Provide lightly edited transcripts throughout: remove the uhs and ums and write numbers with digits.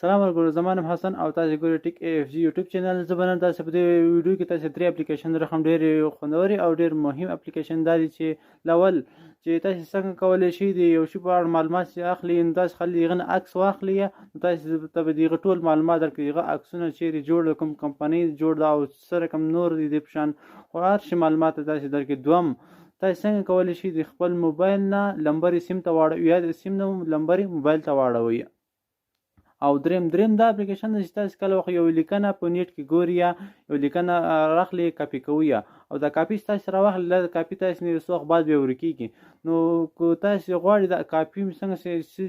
سلام علیکم، زما نوم حسن او تاسو ګورئ ټیک اے اف جی یوټیوب چینل. زه به نن تاسو په دې ویډیو کې تاسو 3 اپلیکیشن درخم، ډېر خوندوري او ډېر مهم اپلیکیشن دا دي چې لول چې تاسو څنګه کولی شئ د یو شي په اړه معلومات چې اخلي، نو تاسو خلي هغه نه عکس واخلي، نو تاسو ته به د هغه ټول معلومات درکړي، هغه عکسونه چیرې جوړ د کوم کمپنۍ جوړ ده او څه رقم نور دي د په شان خو هر شي معلومات تاسو درکړي. دوم، تاسو څنګه کولی شئ د خپل موبایل نه لمبرې سیم ته واړوئ یا د سیم نه لمبرې موبایل ته واړوئ. او دریم دا اپلیکیشن چې تاسو کله وخت یو لیکنه په نیټ کې ګوري یا یو لیکنه راخلي کاپی کوي او دا کاپی تاسو راوخلي، دا کاپی تاسو نه څو وخت بعد به ورکیږي. نو کو تاسو غواړئ دا کاپی څنګه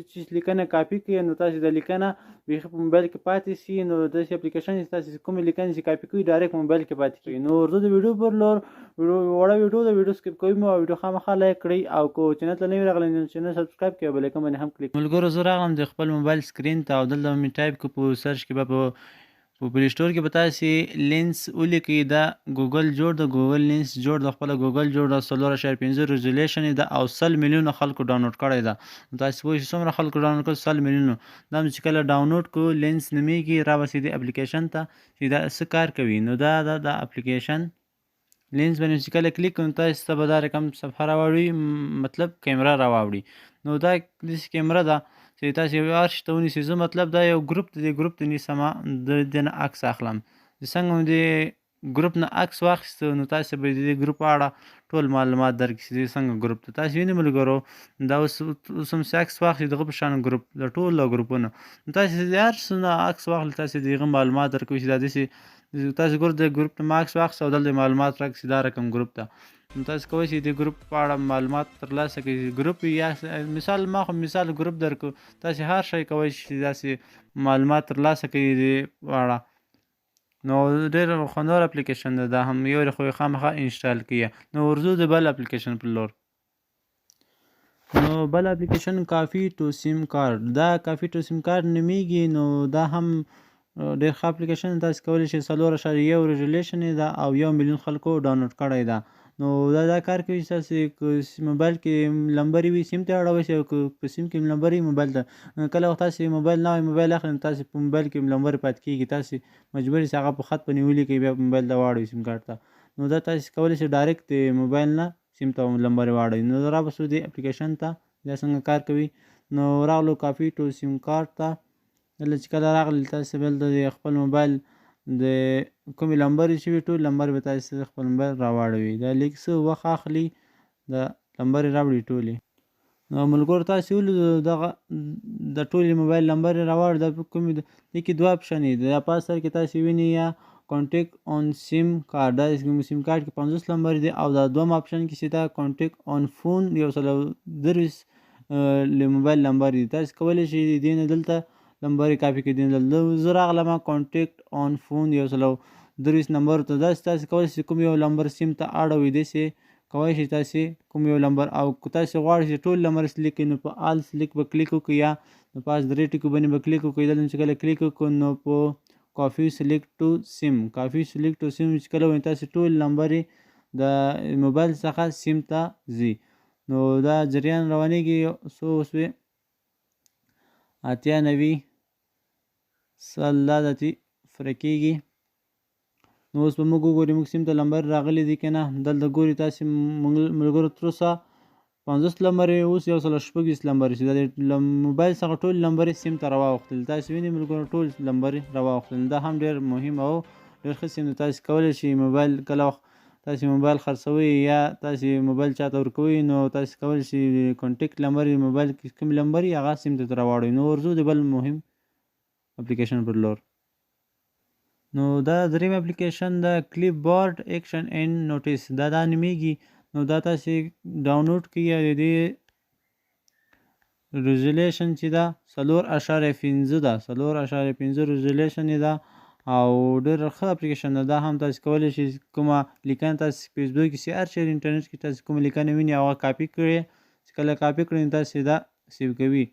چې لیکنه کاپی کړئ، نو تاسو د لیکنه په موبایل کې پاتې شي، نو د اپلیکیشن چې تاسو کوم لیکنه چې کاپی کوي ډایرکټ موبایل کې پاتې کیږي. نو ورته د ویډیو پر لور وړه ویډیو سکیپ کوم او ویډیو خامخا لایک کړئ او کو چینل ته نه راغلی نو چینل سبسکرایب کړئ، بل کوم باندې هم کلیک. ملګرو زه راغلم د خپل موبایل سکرین ته او دلته می ټایپ کو په سرچ کې به په پلی سٹور کې به تاسې لینس ولیکئ. دا ګوګل جوړ د ګوګل لینس جوړ د خپله ګوګل جوړ د 4.5 ریزولیشن یې ده او 100 میلیونه خلکو ډاونلوډ کړی ده. نو تاسې پوه شئ څومره خلکو ډاونلوډ کړی، 100 میلیونو. دا چې کله ډاونلوډ کړو لینس نومیږي، رابسئ دې اپلیکیشن ته چې دا څه کار کوي. نو دا د اپلیکیشن لینس باندې چې کله کلیک کړو تاسو ته به دا رقم صفحه راوړي، مطلب کیمرا راوړي. نو دا داسې کیمرا ده چې تاسو یو هر شي ته ونیسئ. زه مطلب دا یو ګروپ ته د ګروپ ته نیسم، د دې نه عکس اخلم. چې څنګه مو د ګروپ نه عکس واخیسته نو تاسو به د دې ګروپ په اړه ټول معلومات درکړي چې څنګه ګروپ ته تاسو وینئ. ملګرو دا اوس هم چې عکس واخلي دغه په شان ګروپ د ټولو ګروپونو، نو تاسو د هر څه نه عکس واخلي، تاسو د هغه معلومات درکوي چې دا داسې تاسو ګورئ د ګروپ نه عکس واخیست او دلته معلومات راکړي دا رقم ګروپ ته. نو تاسو کولی شئ د ګروپ په اړه معلومات ترلاسه کړئ. ګروپ یا مثال ما خو مثال ګروپ درکو، تاسو هر شی کولی شئ داسې معلومات ترلاسه کړئ د په اړه. نو ډېر خوندور اپلیکیشن ده، دا هم یو خو خامخا انسټال کړئ. نو ورځو د بل اپلیکیشن پر لور. نو بل اپلیکیشن کافي ټو سیم کارت، دا کافي ټو سیم کارت نومیږي. نو دا هم ډېر ښه اپلیکیشن، تاسو کولی شئ 4.1 ریزولیشن یې ده او 1 میلیون خلکو ډاونلوډ کړی ده. نو دا کار کوي چې تاسو موبایل کې لمبرې وي سیم ته اړوئ او که په سیم کې لمبرې موبایل ته کله وخت تاسو موبایل نه وي موبایل اخلئ نو تاسو په موبایل کې لمبرې پاتې کېږي، تاسو مجبور یې هغه په خط باندې ولیکئ بیا موبایل ته واړوئ سیم کارت ته. نو دا تاسو کولی شئ ډایرکټ د موبایل نه سیم ته لمبرې واړوئ. نو رابسو دې اپلیکیشن ته دا څنګه کار کوي. نو راغلو کافي ټو سیم کارت ته، دلته چې کله راغلل تاسو بل د خپل موبایل د کومې لمبرې چې وي ټول لمبرې به تاسو خپل موبایل راواړوي. دا لیک څه وخت اخلي، د لمبرې راوړي ټولې. نو ملګرو تاسو ولیدو دغه د ټولې موبایل لمبرې راوړي. دا کومې دې کې 2 اپشن دي، دا په سر کې تاسو وینئ یا کانټیکټ آن سیم کارت، دا سیم کارت کې 50 لمبرې دي او دا دوم اپشن کې چې دا کانټیکټ آن فون 130 موبایل لمبرې دي. تاسو کولی شئ دې نه دلته لمبرې کاپي کړئ. زه راغلم کانټیکټ آن فون 130 نمبر ته، داسې تاسو کولی شئ کوم یو لمبر سیم ته اړوئ، داسې کولی شئ تاسو کوم یو لمبر. او که تاسو غواړئ چې ټول لمبر سلیک کړئ نو په آل سلیک به کلیک وکړئ یا په 3 ټکو باندې به کلیک وکړئ. دلته چې کله کلیک وکړو نو په کافي سلیکټ ټو سیم چې کله وایي تاسو ټول لمبرې د موبایل څخه سیم ته ځي. نو دا جریان روانېږي څو شوې 80 90 سل داتې فرقېږي. نو اوس به موږ وګورئ موږ سیم ته لمبر راغلی دی که نه. دلته ګورئ تاسې ملګرو تر اوسه 50 لمبرې اوس 126 لمبرې چې دا د موبایل څخه ټول لمبرې سیم ته راواوښتل. تاسې وینئ ملګرو ټول لمبرې راواوښتل. دا هم ډېر مهم او ډېر ښه سیم دی. تاسې کولی شئ موبایل کله وخت تاسې موبایل خرڅوئ یا تاسې موبایل چاته ورکوئ نو تاسې کولی شئ کانټیکټ لمبرې موبایل کې کوم لمبرې هغه سیم ته راواړوئ. نو ورځو د بل مهم اپلیکیشن پر لور. نو دا دریم اپلیکیشن د کلیپ بورډ ایکشن اینډ نوټیس، دا نومیږي. نو دا تاسې ډاونلوډ کړئ او د دې ریزولیشن چې ده 4.5 ده، 4.5 ریزولیشن یې ده او ډېر ښه اپلیکیشن ده. دا هم تاسې کولی شئ کومه لیکنه تاسې فیسبوک کې هر چېرې انټرنیټ کې تاسې کومه لیکنه وینئ هغه کاپي کړئ، چې کله کاپي کړئ نو تاسې دا سیو کوي.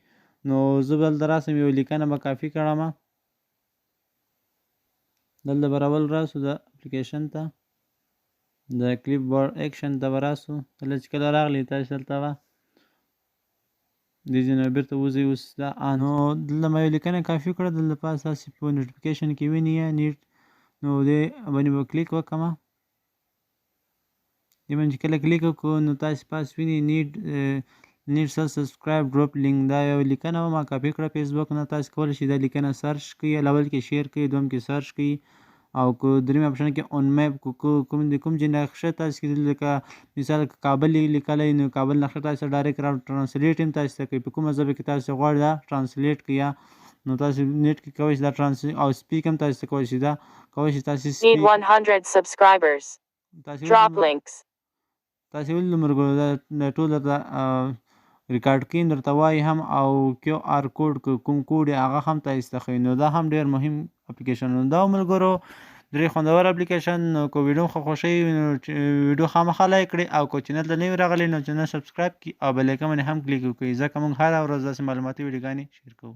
نو زه به دلته راسم یو لیکنه به کاپي کړم، دلته به راول راسو د اپلیکیشن ته د کلیپ بورډ ایکشن ته به راسو. دلته چې کله راغلی تاسې دلته به دې ځای نه بېرته وځئ. اوس دا نو دلته ما یو لیکنه کافي کړه، دلته پاس تاسې په نوټیفیکیشن کې وینئ نیټ، نو دې باندې به کلیک وکړم. دې باندې چې کله کلیک وکړو نو تاسې پاس وینئ نیټ سبسکرایب ډروپ لینک، دا یو لیکنه وه ما کاپي کړه فیسبوک نه. تاسې کولی شئ دا لیکنه سرچ کړئ، اول کې شیر کړئ، دوم کې سرچ کړئ، او که دریم اپشن کې اون میپ کوم چې نقشه تاسې لکه مثال کابل لیکلی نو کابل نقشه تاسې ډایرکټ را ټرانسلیټ هم تاسې ته کوي، په کومه ژبه کې تاسې غواړئ دا ټرانسلیټ کړئ، نو تاسې نیټ کې کولی شئ دا ټرانسلیټ او سپیک هم تاسې ته کولی شئ، دا کولی شئ تاسې Need 100 subscribers. Drop links. تاسې ولې ملګرو دا ټول درته ریکارډ کړي درته وایي هم، او کیو آر کوډ کوم کوډ هغه هم تاسې ته ښیي، نو دا هم ډېر مهم اپلیکیشن و. دا ملګرو ډېر خوندور اپلیکیشن. نو که ویډیو خو خوښوي نو ویډیو خامخا لایک کړئ، او که چینل ته نوي راغلي نو چینل سبسکرایب کړئ او بیل آیکن باندې هم کلیک وکړئ، ځکه موږ هره ورځ داسې معلوماتي ویډیوګانې شیر کوو.